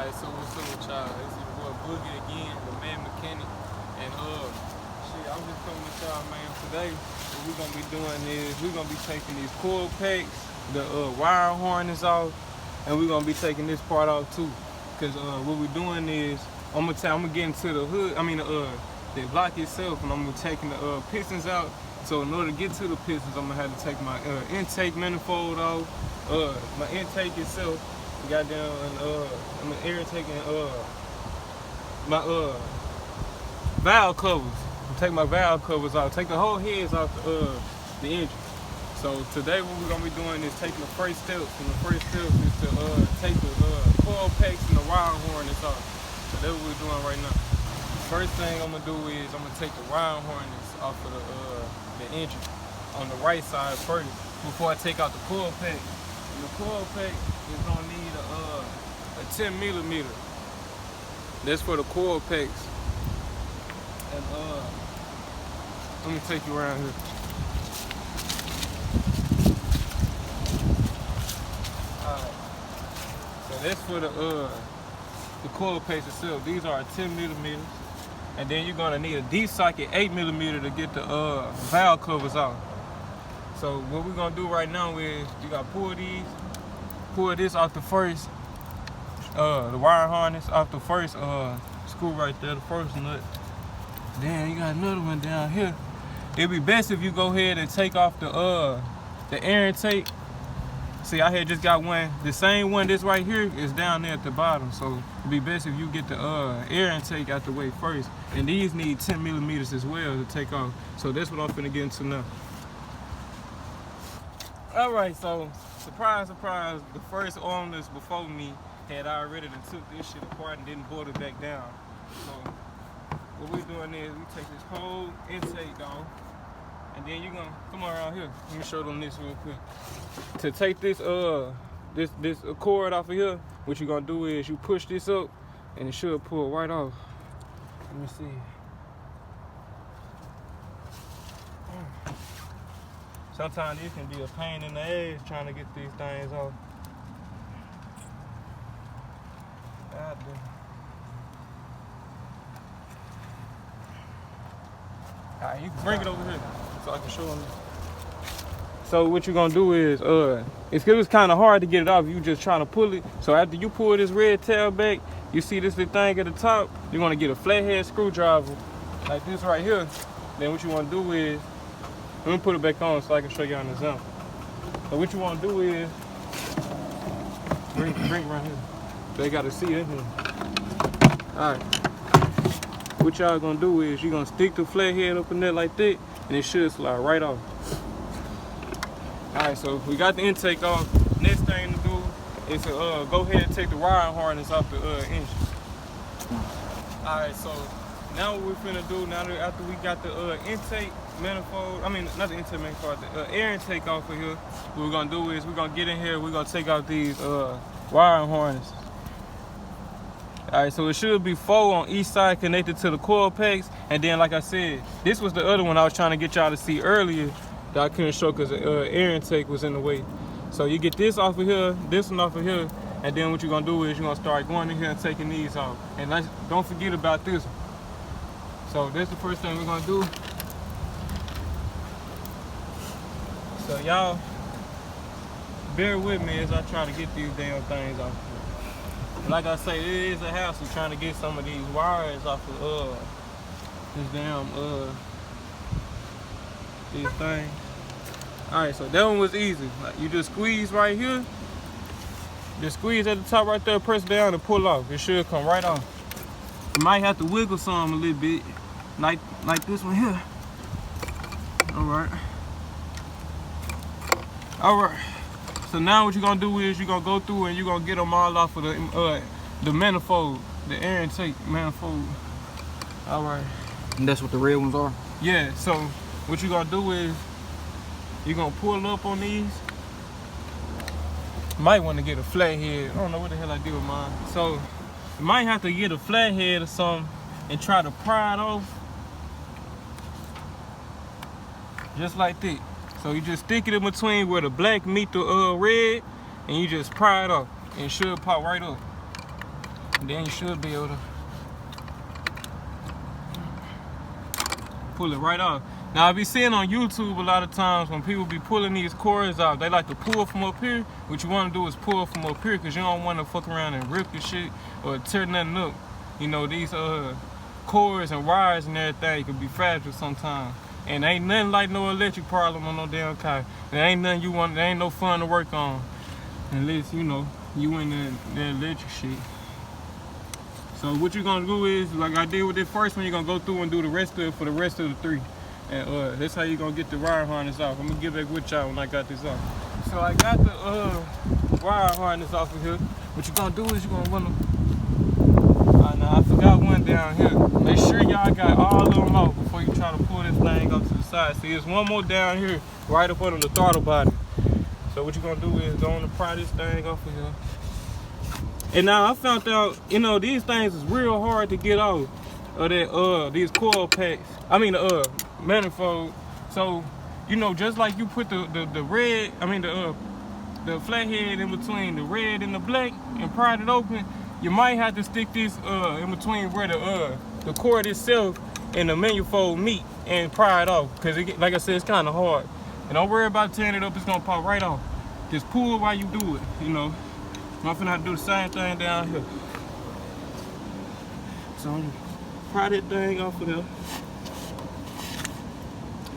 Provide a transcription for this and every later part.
Alright, so what's up with y'all? This is your boy Boogie again, the man mechanic. And I'm just coming with y'all, man. Today, what we're gonna be doing is we're gonna be taking these coil packs, the wire harness off, and we're gonna be taking this part off too. Cause what we're doing is I'm gonna get into the hood. The block itself, and I'm gonna be taking the pistons out. So in order to get to the pistons, I'm gonna have to take my intake manifold off, my intake itself. Goddamn, I'm air taking my valve covers. Take my valve covers off. Take the whole heads off the engine. So today what we're gonna be doing is taking the first steps, and the first step is to take the coil packs and the wire harness off. So that's what we're doing right now. First thing I'm gonna do is I'm gonna take the wire harness off of the engine on the right side first before I take out the coil pack. And the coil pack is gonna need a 10 millimeter. That's for the coil packs. And let me take you around here. Alright. So that's for the coil packs itself. These are 10 millimeters. And then you're gonna need a deep socket 8 millimeter to get the valve covers off. So what we're gonna do right now is you gotta pull this off the first, the wire harness off the first screw right there, the first nut. Then you got another one down here. It'd be best if you go ahead and take off the air intake. See, I had just got one, the same one this right here is down there at the bottom. So it'd be best if you get the air intake out the way first. And these need 10 millimeters as well to take off. So that's what I'm finna get into now. Alright, so surprise, surprise, the first owners before me had already took this shit apart and didn't bolt it back down. So what we're doing is we take this whole intake off, and then you're gonna come around here. Let me show them this real quick. To take this this cord off of here, what you're gonna do is you push this up and it should pull right off. Let me see. Sometimes it can be a pain in the ass trying to get these things off. Alright, you can bring it over here so I can show them. So what you're gonna do is, it was kind of hard to get it off. You just trying to pull it. So after you pull this red tail back, you see this little thing at the top. You're gonna get a flathead screwdriver like this right here. Then what you wanna do is, let me put it back on so I can show you an example. So what you want to do is bring right here. They got to see it here. All right. What y'all gonna do is you're gonna stick the flathead up in there like that, and it should slide right off. All right. So we got the intake off. Next thing to do is to go ahead and take the wire harness off the engine. All right. So now what we're finna do, now that after we got the intake manifold, not the intake manifold, the air intake off of here, what we're gonna do is we're gonna get in here, we're gonna take out these wire harnesses. All right, so it should be 4 on each side connected to the coil packs. And then, like I said, this was the other one I was trying to get y'all to see earlier that I couldn't show because the air intake was in the way. So you get this off of here, this one off of here, and then what you're gonna do is you're gonna start going in here and taking these off. And don't forget about this one. So that's the first thing we're gonna do. So y'all, bear with me as I try to get these damn things off. Like I say, it is a hassle trying to get some of these wires off of this damn these things. Alright, so that one was easy. Like, you just squeeze right here. Just squeeze at the top right there, press down and pull off. It should come right off. You might have to wiggle some a little bit. Like this one here. Alright. Alright. So now what you're gonna do is you're gonna go through and you're gonna get them all off of the manifold, the air intake manifold. Alright. And that's what the red ones are? Yeah, so what you're gonna do is you're gonna pull up on these. Might want to get a flathead. I don't know what the hell I did with mine. So you might have to get a flathead or something and try to pry it off. Just like that. So you just stick it in between where the black meet the red, and you just pry it off, and it should pop right up. And then you should be able to pull it right off. Now I be seeing on YouTube a lot of times when people be pulling these cords out, they like to pull from up here. What you want to do is pull from up here because you don't want to fuck around and rip your shit or tear nothing up. You know, these cords and wires and everything could be fragile sometimes. And ain't nothing like no electric problem on no damn car. There ain't nothing you want, there ain't no fun to work on unless, you know, you in the electric shit. So what you're gonna do is, like I did with this first one, you're gonna go through and do the rest of it for the rest of the 3. And that's how you're gonna get the wire harness off. I'm gonna get back with y'all when I got this off. So I got the wire harness off of here. What you're gonna do is you're gonna wanna, now I forgot one down here. Make sure y'all got all of them out before you try to pull this thing off to the side. See, there's one more down here, right up under the throttle body. So what you're gonna do is go on and pry this thing off of here. And now I found out, you know, these things is real hard to get off of that these coil packs. I mean the manifold. So, you know, just like you put the red, I mean the flathead in between the red and the black and pried it open, you might have to stick this in between where the cord itself and the manifold meet and pry it off. Cause it, like I said, it's kind of hard. And don't worry about tearing it up, it's gonna pop right off. Just pull while you do it, you know. I'm finna have to do the same thing down here. So I'm gonna pry that thing off of there.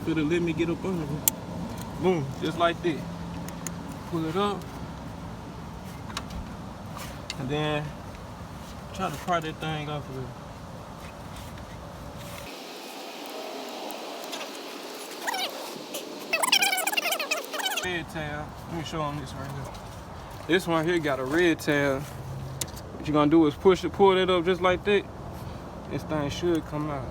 It'll let me get up under it. Boom, just like that. Pull it up. And then try to pry that thing off of it. Red tab. Let me show them this right here. This one here got a red tab. What you're gonna do is pull it up just like that. This thing should come out.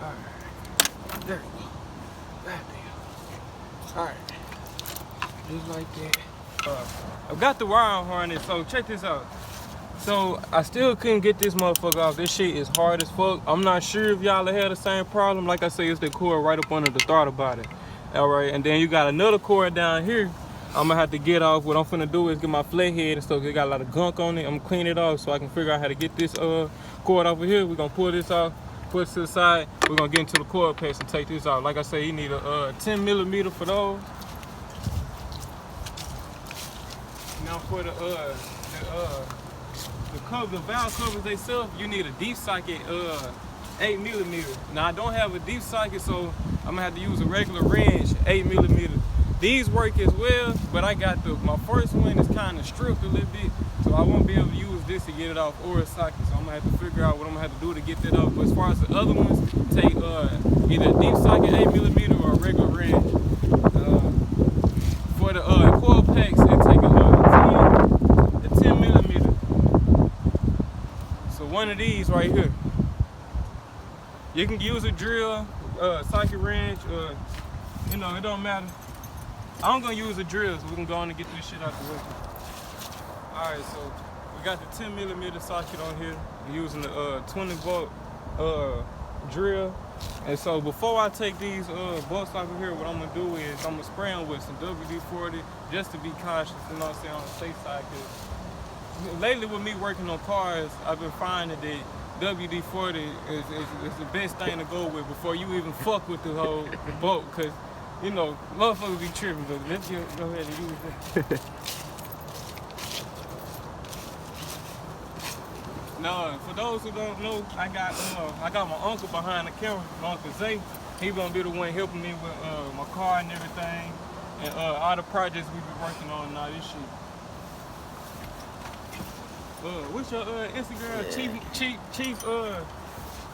Alright. There we go. Goddamn. Alright. Just like that. I've got the wire harness, so check this out. So I still couldn't get this motherfucker off. This shit is hard as fuck. I'm not sure if y'all had the same problem. Like I say, it's the cord right up under the throttle body. All right, and then you got another cord down here. I'm gonna have to get off. What I'm finna do is get my flathead and stuff. It got a lot of gunk on it. I'm gonna clean it off so I can figure out how to get this cord off of here. We're gonna pull this off, put it to the side. We're gonna get into the cord packs and take this out. Like I say, you need a 10 millimeter for those. Now for the valve covers themselves, you need a deep socket 8 millimeter. Now I don't have a deep socket, so I'm gonna have to use a regular wrench 8 millimeter. These work as well, but I got my first one is kind of stripped a little bit, so I won't be able to use this to get it off or a socket. So I'm gonna have to figure out what I'm gonna have to do to get that off. But as far as the other ones, take either a deep socket 8 millimeter or a regular wrench. For the coil packs, it take a 10 millimeter. So one of these right here. You can use a drill, socket wrench, you know, it don't matter. I'm gonna use a drill so we can go on and get this shit out the way. Alright, so we got the 10 millimeter socket on here. We're using the 20 volt drill. And so before I take these bolts off of here, what I'm gonna do is I'm gonna spray them with some WD-40 just to be cautious, you know what I'm saying, on the safe side. Cause lately with me working on cars, I've been finding that WD-40 is the best thing to go with before you even fuck with the whole bolt. Cause you know, motherfuckers be tripping, but let's go ahead and use it. Now, for those who don't know, I got my uncle behind the camera, my Uncle Zay. He gonna be the one helping me with my car and everything, and all the projects we be working on and all this shit. What's your Instagram? Yeah. Chief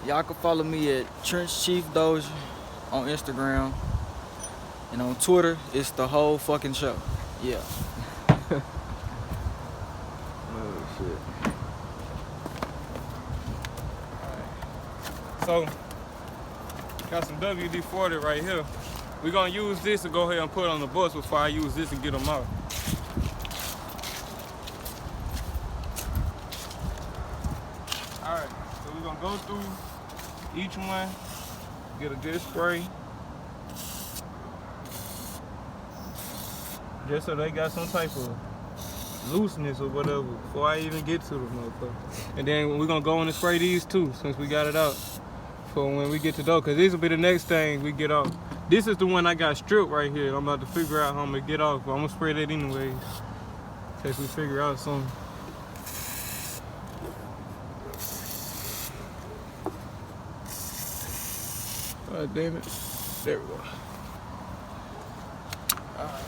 Y'all can follow me at Trench Chief Doja on Instagram. And on Twitter, it's the whole fucking show. Yeah. Oh, shit. Alright. So, got some WD-40 right here. We're gonna use this to go ahead and put on the bus before I use this and get them out. Alright, so we're gonna go through each one, get a good spray. just so they got some type of looseness or whatever before I even get to the motherfucker. And then we're gonna go in and spray these too, since we got it out for when we get to those, cause this will be the next thing we get off. This is the one I got stripped right here. I'm about to figure out how I'm gonna get off, but I'm gonna spray that anyways, in case we figure out something. Oh, damn it. There we go. Alright.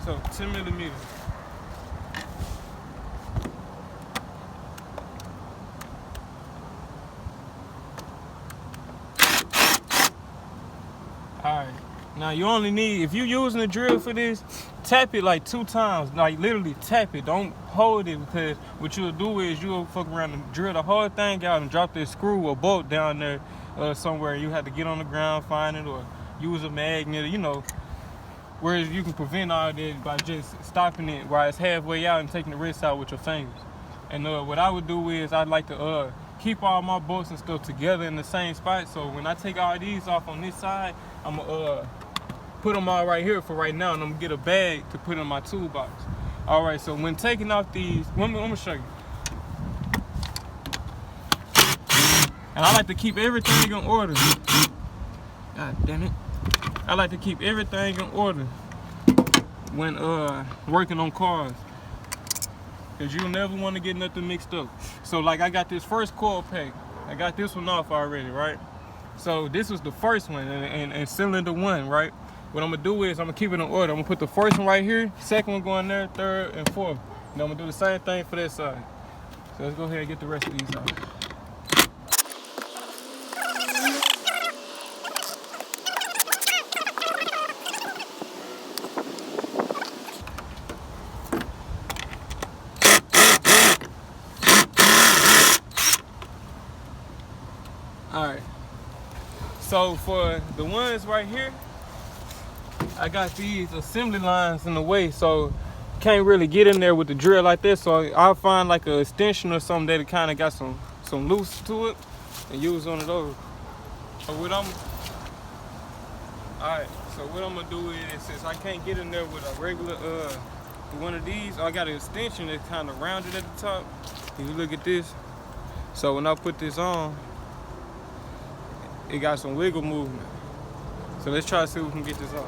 So, 10 millimeters. Alright. Now, you only need, if you're using a drill for this, tap it like 2 times. Like, literally tap it. Don't hold it, because what you'll do is you'll fuck around and drill the whole thing out and drop this screw or bolt down there somewhere. You have to get on the ground, find it, or use a magnet, you know. Whereas you can prevent all this by just stopping it while it's halfway out and taking the wrist out with your fingers. And what I would do is I'd like to keep all my bolts and stuff together in the same spot. So when I take all these off on this side, I'm gonna put them all right here for right now, and I'm gonna get a bag to put in my toolbox. All right, so when taking off these, I'm gonna show you. And I like to keep everything in order. God damn it. I like to keep everything in order when working on cars, because you'll never want to get nothing mixed up. So like I got this first coil pack. I got this one off already, right? So this was the first one and cylinder 1, right? What I'm gonna do is I'm gonna keep it in order. I'm gonna put the first one right here, second one going there, third and fourth. And I'm gonna do the same thing for that side. So let's go ahead and get the rest of these off. Alright, so for the ones right here, I got these assembly lines in the way, so can't really get in there with the drill like this. So I'll find like an extension or something that kind of got some loose to it and use one of those. So what I'm gonna do is, since I can't get in there with a regular one of these, I got an extension that's kind of rounded at the top. If you look at this, so when I put this on, it got some wiggle movement. So let's try to see if we can get this off.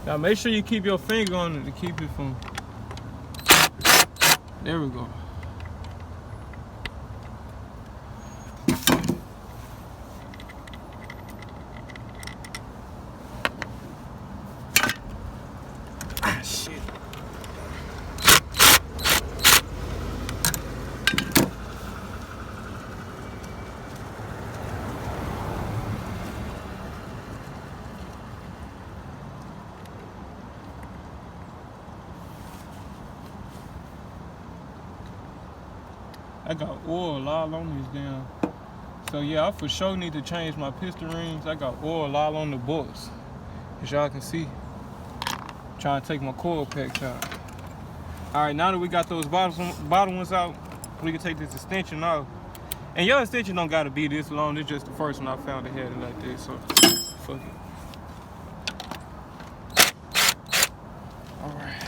Now make sure you keep your finger on it to keep it from, there we go. I got oil all on these damn. So yeah, I for sure need to change my piston rings. I got oil all on the bolts, as y'all can see. Trying to take my coil packs out. All right, now that we got those bottom ones out, we can take this extension off. And your extension don't gotta be this long. It's just the first one I found that had it like this. So fuck it. All right.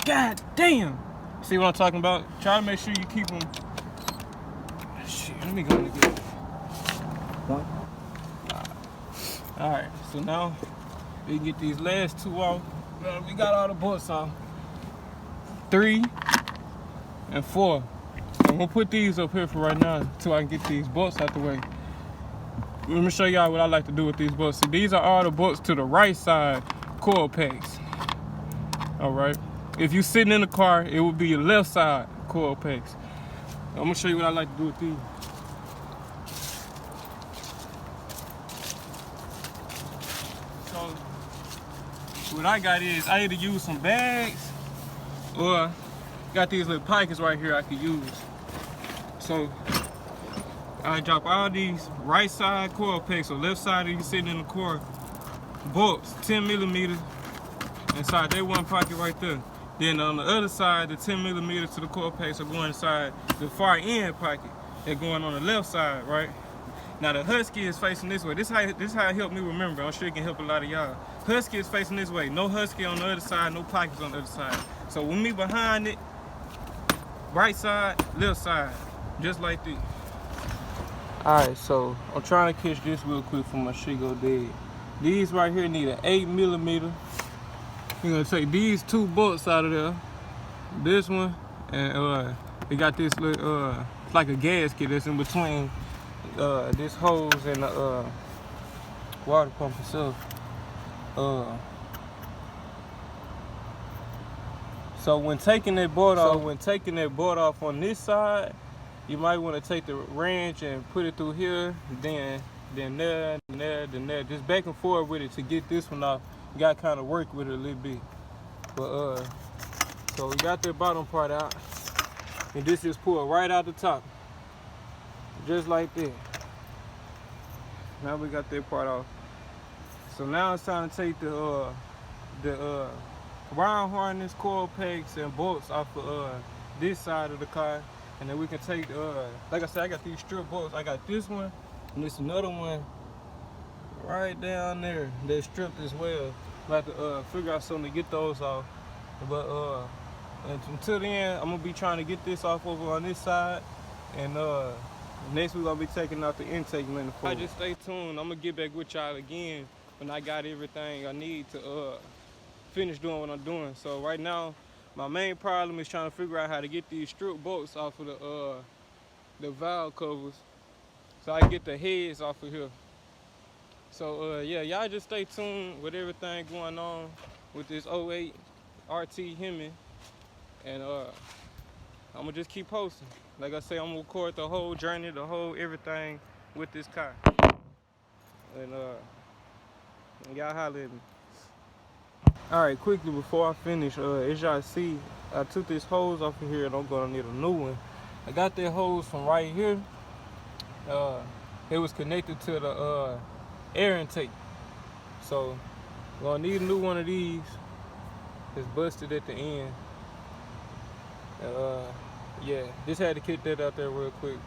God damn! See what I'm talking about? Try to make sure you keep them. Shit, let me go and get it. One. Alright, so now we can get these last 2 off. We got all the bolts off. 3 and 4. I'm gonna put these up here for right now until I can get these bolts out the way. Let me show y'all what I like to do with these bolts. See, these are all the bolts to the right side coil packs. Alright. If you're sitting in the car, it would be your left side coil packs. I'm gonna show you what I like to do with these. So what I got is I either use some bags or got these little pockets right here I could use. So I drop all these right side coil packs, so left side you sitting in the core, bolts 10 millimeters inside that one pocket right there. Then on the other side, the 10 millimeters to the coil packs are going inside the far end pocket. They're going on the left side, right? Now the Husky is facing this way. This how it helped me remember. I'm sure it can help a lot of y'all. Husky is facing this way. No Husky on the other side, no pockets on the other side. So with me behind it, right side, left side, just like this. Alright, so I'm trying to catch this real quick for my shit go dead. These right here need an 8 millimeter. You're gonna take these two bolts out of there. This one, and we got this little, it's like a gasket that's in between this hose and the water pump itself. So when taking that bolt off, on this side, you might want to take the wrench and put it through here, then there, then there, just back and forth with it to get this one off. You got to kind of work with it a little bit. But so we got that bottom part out, and this is pulled right out the top, just like that. Now we got that part off. So now it's time to take the round harness, coil packs, and bolts off of this side of the car, and then we can take like I said, I got these strip bolts. I got this one, and there's another one right down there that's stripped as well. I have to figure out something to get those off. But until then, I'm gonna be trying to get this off over on this side, and next we're gonna be taking out the intake manifold. Just stay tuned. I'm gonna get back with y'all again when I got everything I need to finish doing what I'm doing. So right now, my main problem is trying to figure out how to get these strip bolts off of the valve covers, so I can get the heads off of here. So yeah, y'all just stay tuned with everything going on with this 08 RT Hemi, and I'm gonna just keep posting. Like I say, I'm gonna record the whole journey, the whole everything with this car. And y'all holler at me. Alright, quickly before I finish, as y'all see, I took this hose off of here and I'm gonna need a new one. I got that hose from right here. It was connected to the air intake. So we're gonna need a new one of these. It's busted at the end. Yeah, just had to kick that out there real quick.